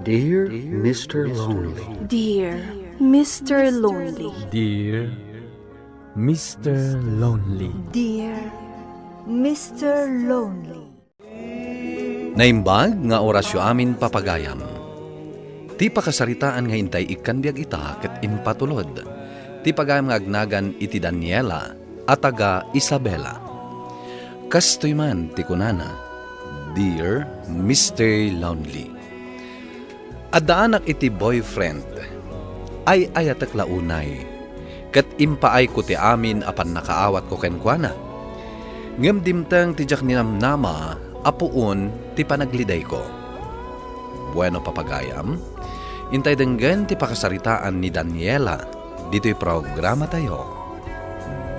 Dear Mr. Lonely. Dear Mr. Lonely. Dear Mr. Lonely. Dear Mr. Lonely. Naimbag nga orasyo amin papagayam. Ti pakasaritaan nga hintay ikan biag ita ket impatulod. Ti pagayam nga agnagan iti Daniela at taga Isabela. Kastoy man ti kunana, Dear Mr. Lonely. Adaanak iti boyfriend ay ayatek launay. Ket impaay ko ti amin apan nakaawat ko kenkwana. Ngem dimtang tijak ninamnama apuun ti panagliday ko. Bueno papagayam, intay denggan ti pakasaritaan ni Daniela dito'y programa tayo.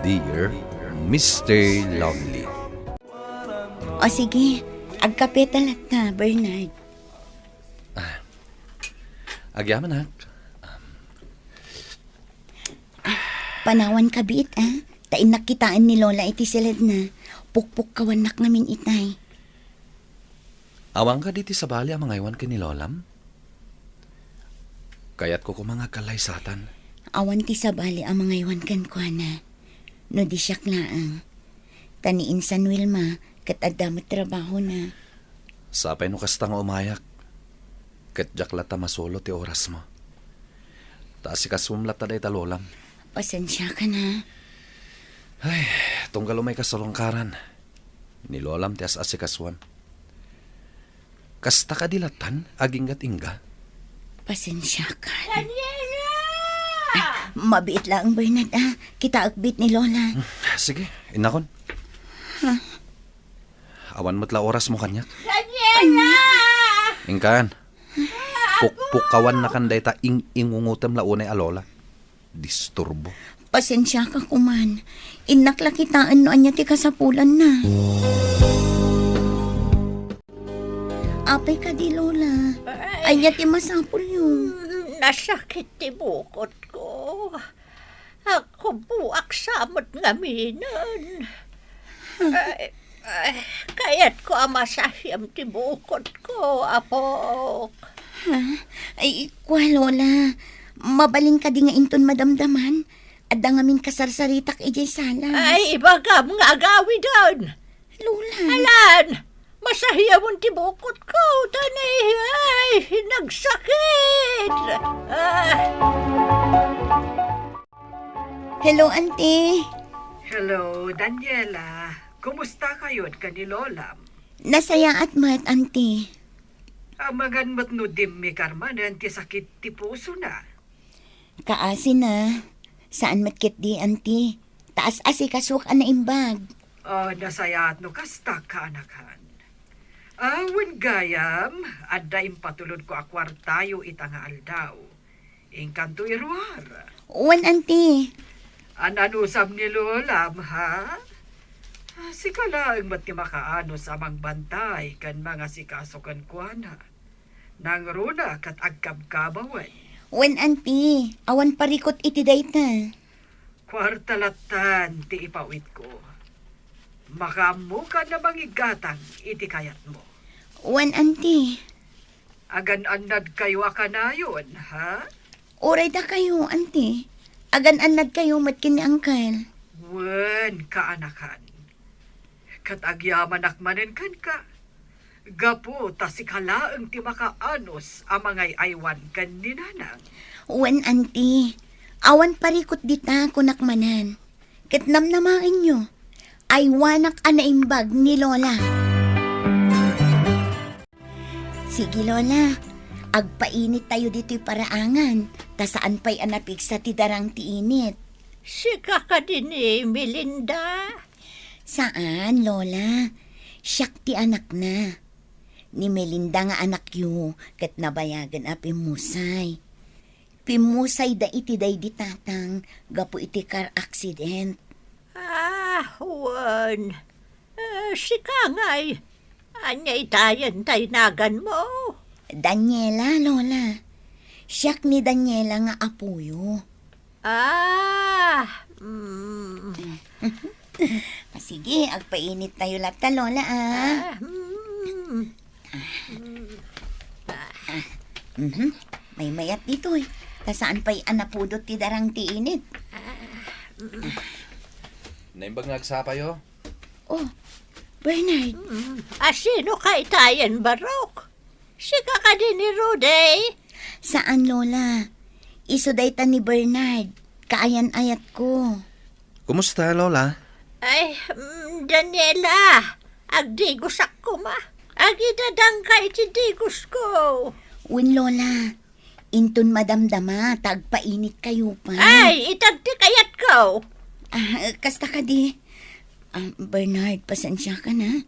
Dear Mr. Lonely. O sige, agkapetalat na, Bernard. Agyaman hak. Panawan kabit, ah. Tain nakitaan ni Lola iti silad na. Pukpuk kawanak namin itay. Awang ka diti sa bali ang mga iwan ka ni Lolam? Kaya't ko mga kalaysatan. Awan ti sa bali ang mga iwan kan ko na. No di siya klaang. Taniin San Wilma, kat adamot trabaho na. Sapay no kastang umayak. Kat jaklata masolo ti oras mo. Taas si kasumlat na day talolam. Pasensya ka na. Ay, tunggal umay kasalongkaran. Ni Lolam ti as-asikaswan. Kasta ka dilatan, aginggat ingga. Pasensya ka. Daniela! Mabiit lang, Bernard, ah. Kita agbit ni Lola. Sige, inakon. Awan mo't la oras mo kanyak. Daniela! Ingkan. Pukpukawan na kanday ta ingungutam launay alola. Disturbo. Pasensya ka kuman. Inakla kitaan no anya ti kasapulan na. Apay ka di Lola. Anya ti masapul yun. Nasakit ti bukot ko. Ako buak samot ngaminan. Kaya't ko amasahyam ti bukot ko, apok. Ay, kwa Lola. Mabaling ka di nga inton madamdaman. At ngamin kasarsaritak ijay sala. Ay, bagam nga agawi doon. Lola. Alan, masahyam mo ti bukot ko. Tanay, ay, nagsakit. Hello, auntie. Hello, Daniela. Kumusta kayo at kanilolam? Nasaya at mat, auntie. Amagan mat no dimmi karmanan ti sakit ti puso na. Kaasin na. Saan matkit di, auntie? Taas asikasuk na imbag. Nasaya at no kasta ka anakan. Awen gayam, adda impatulod ko akwartayo itanga aldaw. Ingkanto irwar. Uwan, auntie. Ananusam ni Lolam, ha? Sikala ang mati makaano sa mang bantay kan mga sikasokan kuana. Nang runa kat agkabkabawan. Uwan, auntie. Awan parikot iti dayta. Kwartalatan ti ipawit ko. Makamu ka na mangigatang iti kayat mo. Uwan, auntie. Agan-anad kayo akanayon, ha? Oray da kayo, auntie. Agan-anad kayo matkin ni Uncle. Wen kaanakan. Kat agyaman akmanen kan ka. Gapo tasikalaang ti makaanos amangay aywan kan ni nanang. Uwan, auntie. Awan parikot dita kunakmanan. Kat namnamain nyo. Ay wanak anaimbag ni Lola. Sige, Lola. Agpainit tayo dito'y paraangan. Ta saan pa'y anapig sa tidarang tiinit. Sika ka din Melinda. Saan, Lola? Siyak ti anak na. Ni Melinda nga anak yu, kat nabayagan a pimusay. Pimusay da iti day di tatang, gapo iti car accident. Juan. Sika nga'y. Anya'y tayan nagan mo. Daniela, Lola. Siyak ni Daniela nga apuyo. Sige, agpainit tayo lata, Lola, ah. May mayat dito eh. Saan pa'y anapudot ti darang ti init? Naimbag nagsapayo? Oh, Bernard. Sino ka itayan, Barok? Sika ka din ni Rudy. Saan, Lola? Isudaytan ni Bernard. Kaayan-ayat ko. Kumusta, Lola? Ay, Daniela. Agdigos ako ma. Agidadang ka iti digos ko. Win, Lola. Intun madamdama, tagpainit kayo pa. Ay, itagti kayat ko. Kasta ka di. Bernard, pasensya ka na.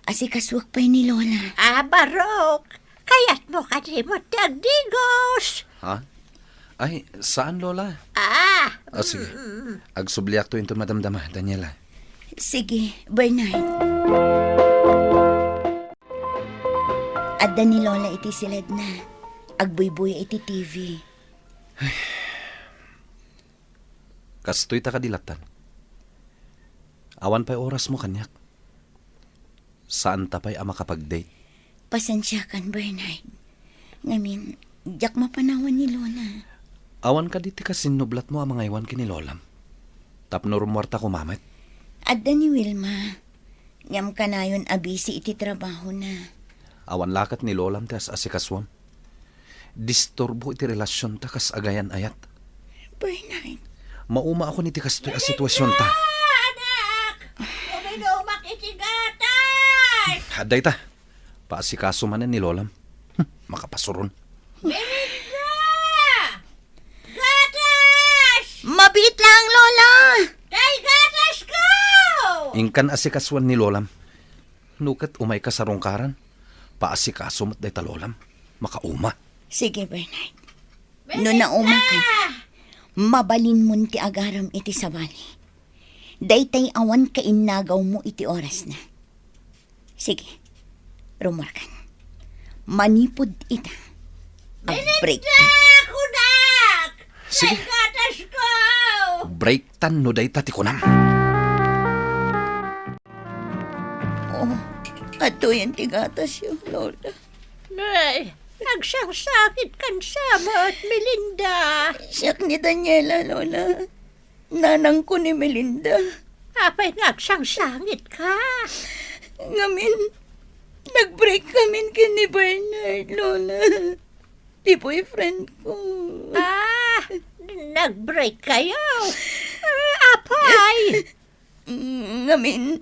Asikaswak pa'y ni Lola. Barok. Kayat mo ka di mo tagdigos. Ha? Ay, saan, Lola? Sige. Agsubliak to into madamdama, Daniela. Sige, Bernard. Adda ni Lola iti silid na. Agbuybuy iti TV. Kastoy ta kadilatan. Awan pa'y oras mo kanyak. Saan ta pa'y makapag-date? Pasensya kan, Bernard. Ngamin, jak mapanawan ni Lola. Awan ka diti ka sinublat mo ang mga iwan kini Lolam. Tapno rumwarta kumamet. Adda ni Wilma. Ngam ka na yun abisi iti trabaho na. Awan lakat ni Lolam ti as asikaswam. Disturbo iti relasyon ta kas agayan ayat. Bernard. Mauma ako niti kastoy a sitwasyon ta. Anak! Uminumak iti gatas! Haday ta. Paasikaso manen ni Lolam. Makapasuron. Melinda! Gatas! Mabit lang, Lola! Kay gatas ko! Ingkan asikaswan ni Lolam. Nukat umay ka sa rungkaran. Paasikaso mat day ta Lolam. Makauma. Sige, Bernard. No nauma ka, mabalin mo ti agaram iti sabali. Daytay awan ka innagaw mo iti oras na. Sige, rumarkan. Manipod ita. Break. Kunak! Sige. Kay gatas ko! Break tan no day ta ti kunam. Oh, ato yan ti gatas yung Lola. Nay, nagsangsakit kan sama at Melinda. Siyak ni Daniela, Lola. Nanang ko ni Melinda. Apay nagsangsangit ka. Ngamin, nag-break kami kini Bernard, Lola. Di boyfriend ko. Nag-break kayo. Apay. Ngamin,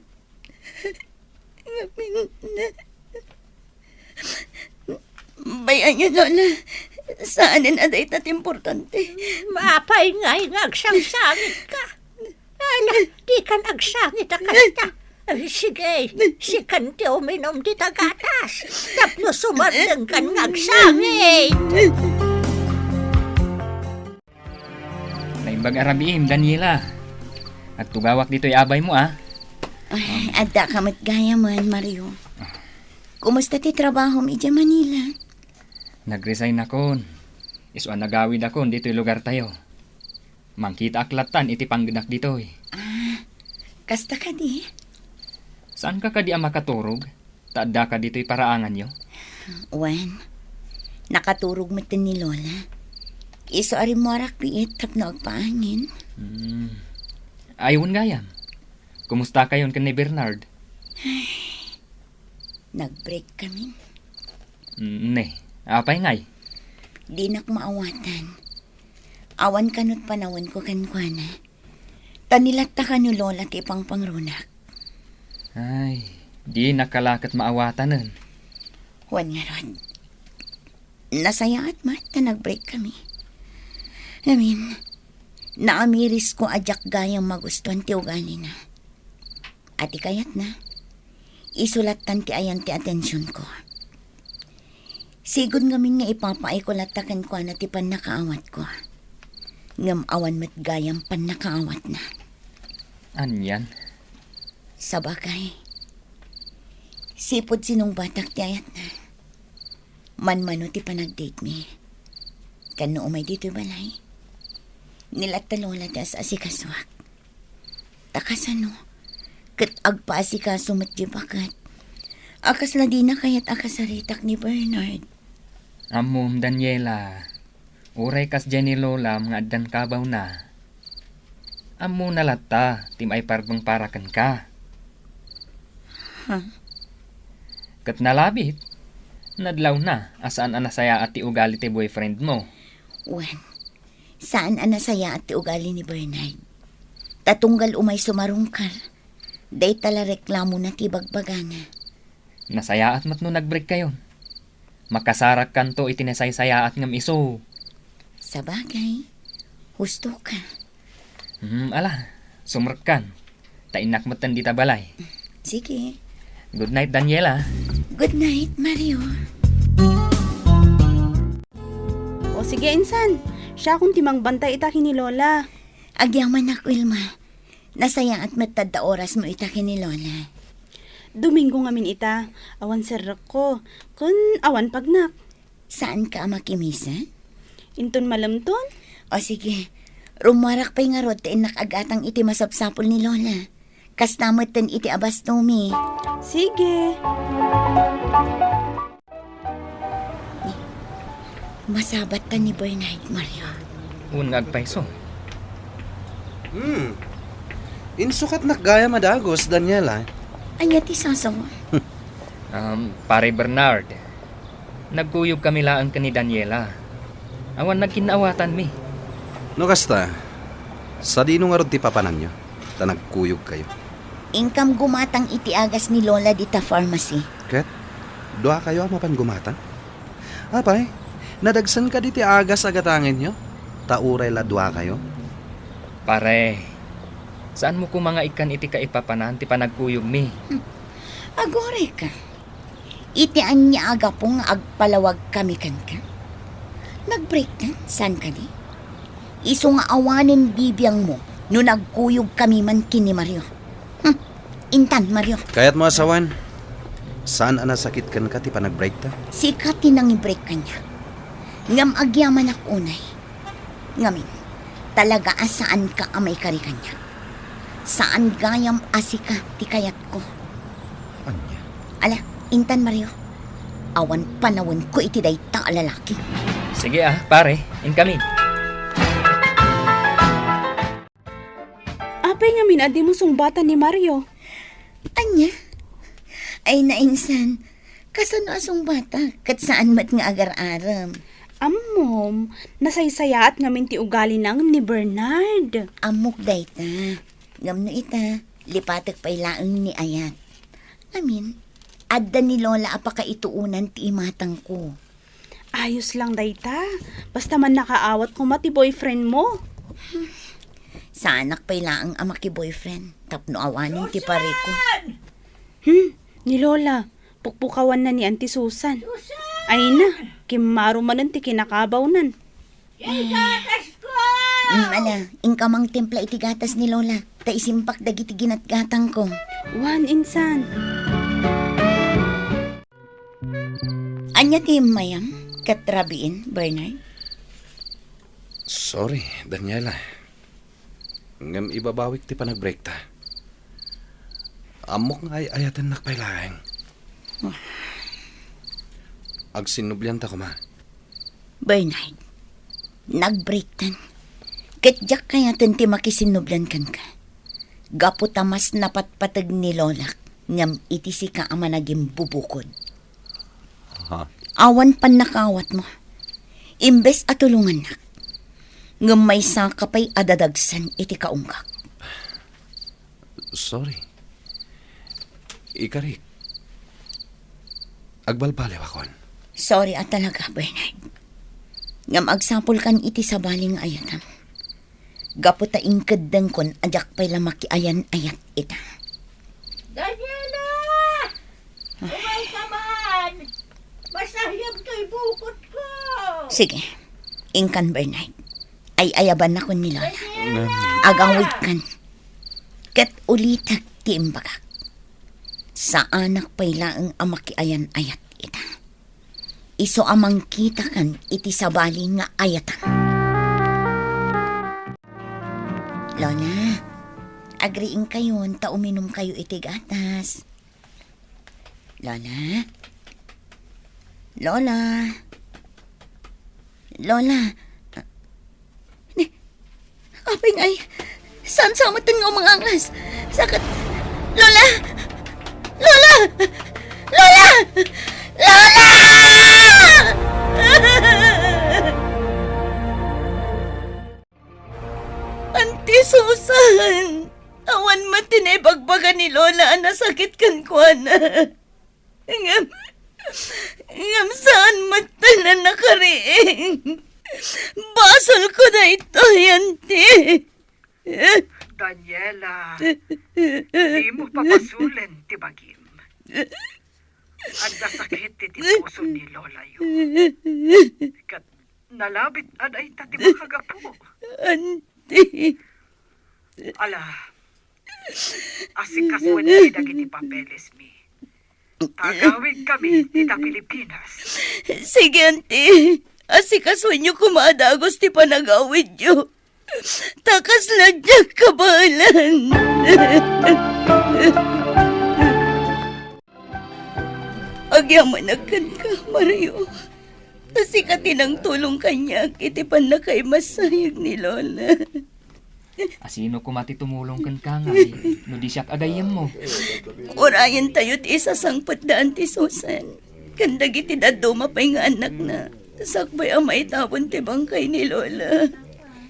bayan niyo, Lola. Saanin aday tat importante. Apay nga'y nagsangsangit ka. Ala, di ka nagsangit akasta. Sige, si Kanti uminom di tagatas. Tapno sumadang kan nagsangit. Naimbag arabihim, Daniela. At tugawak dito'y abay mo, Ay, adda kamat gaya man, Mario. Kumusta ti trabaho mi dyan Manila? Nag-resign akon. Isuan nagawid akon dito'y lugar tayo. Mangkita aklatan iti panggenak dito'y. Kasta ka di? Saan ka kadi ang makaturog? Taadda ka dito'y paraangan nyo? Wen, nakaturog mo ni Lola. Iso ari mo arak piit tap na agpaangin. Ayun gayam. Kumusta kayon kan ni Bernard? Nag-break kami. Ne, apay ngay. Di nak maawatan. Awan kanut panawan ko kankwana. Tanilat ta ka ni Lola ti pang pangrunak. Ay, di nakalakat maawatanan. Juan nga ron. Nasaya at mata nag-break kami. Naamiris ko ajak gayang magustuhan ti ugali na. Ati kayat na. Isulatan ti ayan ti atensyon ko. Sigod ngamin nga ipapaay ko latakan ko na ti panakaawat ko. Ngam awan mat gayang panakaawat na. Anyan? Sa bagay. Sipod sinong batak ti ayat na. Manmano ti panag-date mi. Kano umay dito balay. Nilat Lola tas asikaswak. Takasano. Kat agpaasikaso mat di bakat. Akas na di na kayat akasaritak ni Bernard. Amom Daniela, uray kas Jenny Lola mga addan kabaw na. Amo nalata, tim ay parbang parakan ka. Kat nalabit, nadlaw na, asaan anasaya at ti ugali ti boyfriend mo. Wan, saan anasaya at ti ugali ni Bernard? Tatunggal umay sumarungkar. Day tala reklamo na ti bagbagana. Nasaya at matno nagbreak kayon. Makasarak kanto itinesay-saya at ngam iso. Sa bagay, husto ka. Ala, sumrkan. Tainak matan di tabalay. Sige. Good night, Daniela. Good night, Mario. O sige, insan. Siya kung timang bantay itaki ni Lola. Agyaman ako, Ilma. Nasaya at matad oras mo itaki ni Lola. Domingo ngamin ita. Awan serrak ko. Kun awan pagnak. Saan ka makimisa? Inton malamton? O sige, rumarak pa'y nga rod nakagatang iti masapsapol ni Lola. Kastamatan iti abas tumi. Sige. Masabat ta ni Bernard, Mario. Unag paiso. Insukat nakgaya madagos, Daniela. Anya ti sasaw. Pare Bernard, nagkuyog kami laan ka ni Daniela. Awan nagkinaawatan mi. No kasta, sa dino nga rod ti papanan nyo, ta nagkuyog kayo. Ingkam gumatang iti agas ni Lola dita pharmacy. Ket, doa kayo mapan gumatan? Apay, nadagsan ka diti agas agatangin nyo? Tauray la doa kayo? Pare, saan mo ko mga ikan iti kaipapanan ti panagkuyog mi? Agore ka. Iti anya aga pong agpalawag kami kan ka. Nagbreak ka? San ka di? Iso nga awanin bibiyang mo no nagkuyog kami man kini Mario. Intan, Mario. Kayat mo asawan, saan anasakit kan ka ti panag-break ta? Sikat tinang i-break ka niya. Ngam agyaman ak unay. Ngamin, talaga asaan ka amay karikan niya. Saan gayam asika ti kayat ko. Anya? Ala, Intan, Mario. Awan panawon ko iti day ta lalaki. Sige pare, incoming. Apay nga minadi mo sungbatan ni Mario. Anya? Ay nainsan, kasano asong bata, kat saan mat nga agar-aram. Amom, nasaysayaat ngamin ti ugali nang ni Bernard. Amok day ta. Ngam no ita, lipatek pa'y laang ni Ayat. Amin, adda ni Lola apaka ituunan ti imatang ko. Ayos lang dayta. Basta man nakaawat ko mati boyfriend mo. Sa anak pa'y laang ama ki boyfriend, tapno awanin ti pare ko. Ni Lola, pukpukawan na ni Auntie Susan. Ay na, kimaro manan ti kinakabaw nan. Ala, ingkamang templa iti gatas ni Lola. Ta isimpak dagiti ginatgatang ko. Wan, insan. Anya ti mayam, katrabiin, Bernard? Sorry, Daniela. Ngam ibabawik ti panag-break ta. Amok nga ay ayatan nakpailaeng. Agsinublian ta ko, ma. Bernard, nag-break tan. Ketjak kaya ti makisinublan kan ka. Gapo tamas napatpatag ni Lola, ngam iti si ka ama naging bubukod. Ha? Awan pan nakawat mo. Imbes atulungan nak. Ngam may sakapay adadagsan iti kaunggak. Sorry. Ikarik. Agbalbaliw akon. Sorry at talaga, Bernard. Ngam agsapol kan iti sa baling ayatam. Gapo ta ingkadang kon ajak pay lamaki ayan ayat ita. Daniela! Umay ka man! Masahiyam to'y bukot ko! Sige, ingkan Bernard. Ay ayaban ako ni Lola. Agawid kan. Kat ulitak ti imbagak. Sa anak pay laang amaki ayan ayat ita. Iso amang kita kan iti sabali nga ayatan. Lola, agriing kayo, ta uminom kayo iti gatas. Lola? Lola? Lola. Aping ay, saan sa matan nga mga angas? Sakat, Lola! Lola! Lola! Lola! Auntie Susan! Awan matinibagbaga ni Lola ang nasakit kan kuana. Ngam saan mata na nakariing. Basol ko na ito, Auntie. Daniela, di mo papasulen, tibagim. Ang nasakit ti puso ni Lola yun. Kat nalabit aday tati makagapo. Auntie. Ala, asikasuan ni dagiti papeles mi. Tagawid kami tita Pilipinas. Sige, Auntie. Asikasuin niyo kumadagos ti panagawid niyo. Takas lang niya kabalan. Agyamanagkan ka, Mario. Asikatin ang tulong kanya, kitipan na kay masayag ni Lola. Asino ko mati tumulong kan kangay, no di siyak agayam mo. Urayan tayo't isa sangpat daan ti Susan. Kandag iti dado mapay nga anak na. Sakbay ang maitapon ti bangkay ni Lola.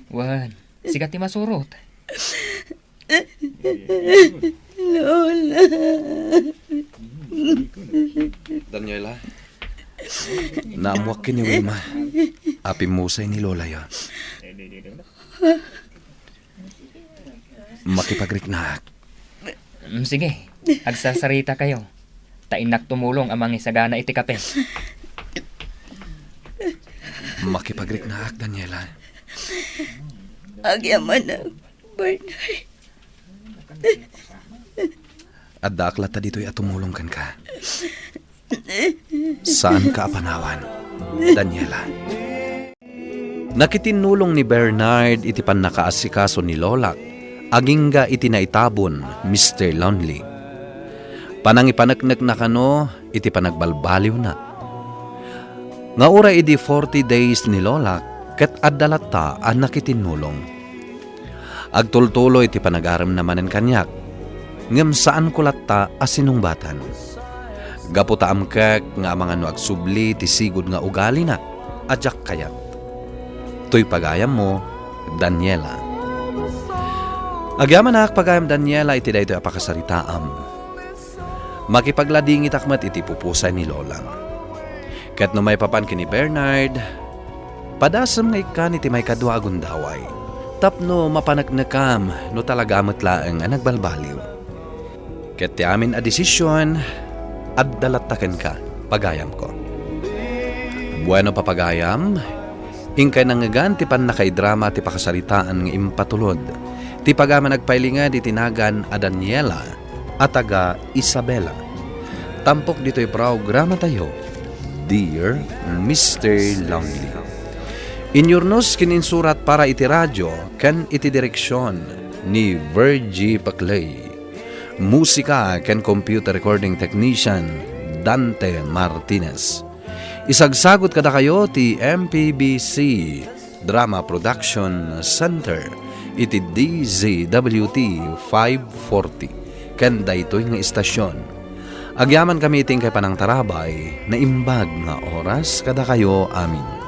Wan, sigat ti masurot. Lola. Daniela, naamuak kini Wilma. Api musay ni Lola ya. Makipagrik-nak. Sige, agsasarita kayo. Tainak tumulong amang isagana iti kape. Makipagrik-nak, Daniela. Agyaman na, Bernard. At daklat ta dito'y atumulong kan ka. Saan ka apanawan, Daniela? Nakitinulong ni Bernard iti pan nakaasikaso ni Lola. Agingga iti naitabon, Mr. Lonely. Panangipanaknak na kano, iti panagbalbaliw na. Nga ura iti 40 days ni Lola, ket addalata ang nakitinulong. Agtultulo iti panagaram naman ang kanyak, ngem saan kulatta asinungbatan. Gaputaam kek nga mga no agsubli ti sigud nga ugali na, adyak kayat. To'y pagayam mo, Daniela. Agyaman na pagayam Daniela iti daytoy apakasaritaam. Makipaglading itakmat iti pupusay ni Lola. Ket no may papan kini Bernard, padasam nga ikan iti may kadwa agundaway. Tapno mapanaknakam no talagamat laeng ang nagbalbaliw. Ket ti amin a desisyon, at dalataken ka, pagayam ko. Bueno papagayam, ingkay nangagan ti pan nakaidrama ti pakasaritaan nga impatulod. Ti pagama nagpailinga di tinagan a Daniela at taga Isabela. Tampok dito'y programa tayo, Dear Mr. Lonely. Inyurnos kininsurat para iti radyo ken iti direksyon ni Virgie Paclay. Musika ken computer recording technician Dante Martinez. Isagsagot kada kayo ti MPBC Drama Production Center iti DZWT 540 ken daytoy nga istasyon. Agyaman kami iting kay panang tarabay na imbag nga oras kada kayo amin.